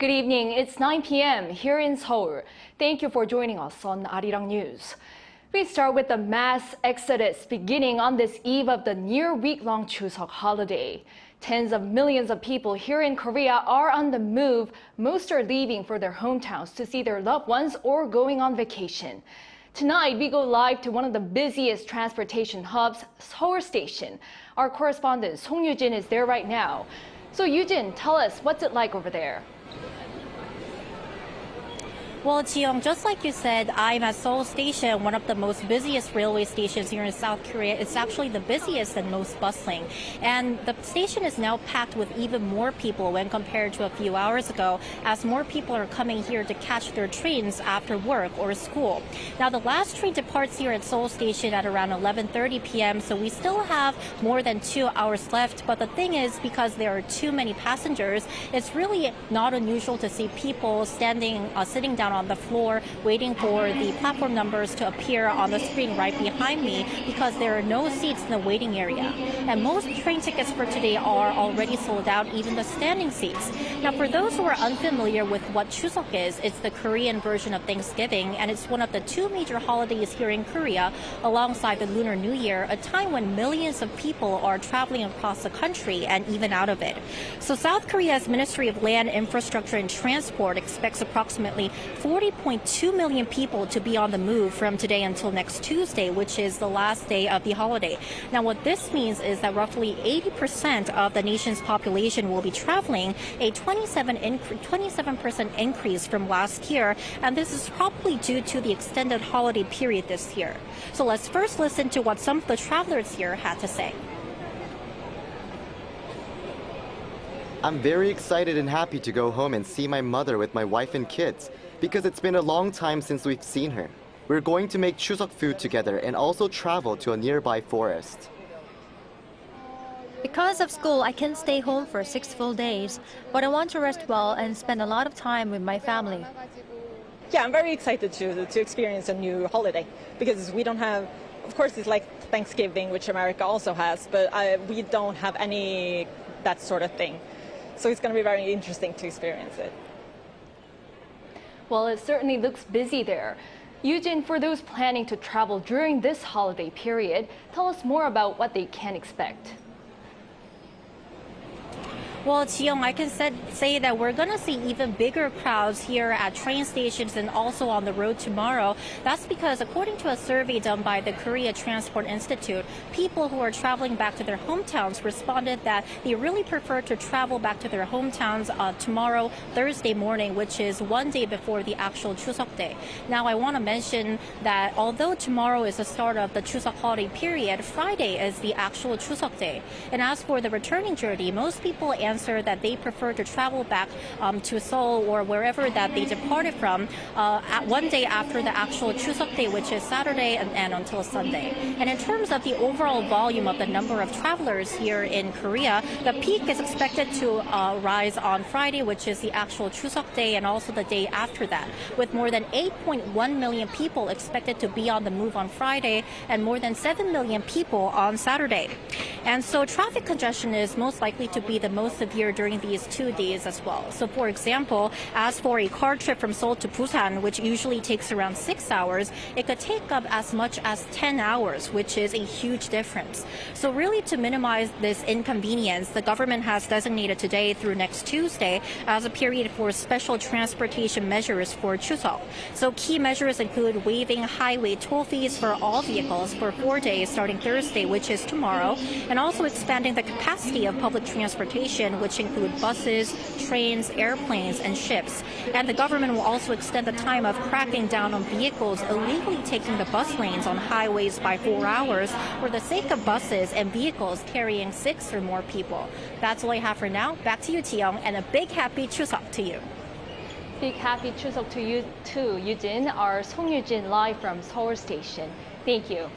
Good evening. It's 9 p.m. here in Seoul. Thank you for joining us on Arirang.News. We start with the mass exodus beginning on this eve of the near week-long Chuseok holiday. Tens of millions of people here in Korea are on the move. Most are leaving for their hometowns to see their loved ones or going on vacation. Tonight, we go live to one of the busiest transportation hubs, Seoul Station. Our correspondent Song Yoo-jin is there right now. So Yoo-jin, tell us, what's it like over there? Well, Ji-young, just like you said, I'm at Seoul Station, one of the most busiest railway stations here in South Korea. It's actually the busiest and most bustling. And the station is now packed with even more people when compared to a few hours ago, as more people are coming here to catch their trains after work or school. Now, the last train departs here at Seoul Station at around 11:30 p.m., so we still have more than 2 hours left. But the thing is, because there are too many passengers, it's really not unusual to see people sitting down on the floor waiting for the platform numbers to appear on the screen right behind me because there are no seats in the waiting area. And most train tickets for today are already sold out, even the standing seats. Now, for those who are unfamiliar with what Chuseok is, it's the Korean version of Thanksgiving, and it's one of the two major holidays here in Korea alongside the Lunar New Year, a time when millions of people are traveling across the country and even out of it. So South Korea's Ministry of Land, Infrastructure and Transport expects approximately 40.2 million people to be on the move from today until next Tuesday, which is the last day of the holiday. Now, what this means is that roughly 80% of the nation's population will be traveling, a 27% increase from last year, and this is probably due to the extended holiday period this year. So let's first listen to what some of the travelers here had to say. I'm very excited and happy to go home and see my mother with my wife and kids, because it's been a long time since we've seen her. We're going to make Chuseok food together and also travel to a nearby forest. Because of school, I can stay home for 6 full days, but I want to rest well and spend a lot of time with my family. Yeah, I'm very excited to experience a new holiday because we don't have, of course, it's like Thanksgiving, which America also has, but we don't have any that sort of thing. So it's going to be very interesting to experience it. Well, it certainly looks busy there. Yoo-jin, for those planning to travel during this holiday period, tell us more about what they can expect. Well, Ji-young, I can say that we're going to see even bigger crowds here at train stations and also on the road tomorrow. That's because, according to a survey done by the Korea Transport Institute, people who are traveling back to their hometowns responded that they really prefer to travel back to their hometowns tomorrow, Thursday morning, which is one day before the actual Chuseok day. Now, I want to mention that although tomorrow is the start of the Chuseok holiday period, Friday is the actual Chuseok day. And as for the returning journey, most people answer that they prefer to travel back to Seoul or wherever that they departed from one day after the actual Chuseok day, which is Saturday and until Sunday. And in terms of the overall volume of the number of travelers here in Korea, the peak is expected to rise on Friday, which is the actual Chuseok day, and also the day after that, with more than 8.1 million people expected to be on the move on Friday and more than 7 million people on Saturday. And so traffic congestion is most likely to be the most severe during these 2 days as well. So, for example, as for a car trip from Seoul to Busan, which usually takes around 6 hours, it could take up as much as 10 hours, which is a huge difference. So really, to minimize this inconvenience, the government has designated today through next Tuesday as a period for special transportation measures for Chuseok. So key measures include waiving highway toll fees for all vehicles for 4 days starting Thursday, which is tomorrow, and also expanding the capacity of public transportation, which include buses, trains, airplanes, and ships. And the government will also extend the time of cracking down on vehicles illegally taking the bus lanes on highways by 4 hours for the sake of buses and vehicles carrying 6 or more people. That's all I have for now. Back to you, Ji-young, and a big happy Chuseok to you. Big happy Chuseok to you too, Yoo-jin. Our Song Yoo-jin live from Seoul Station. Thank you.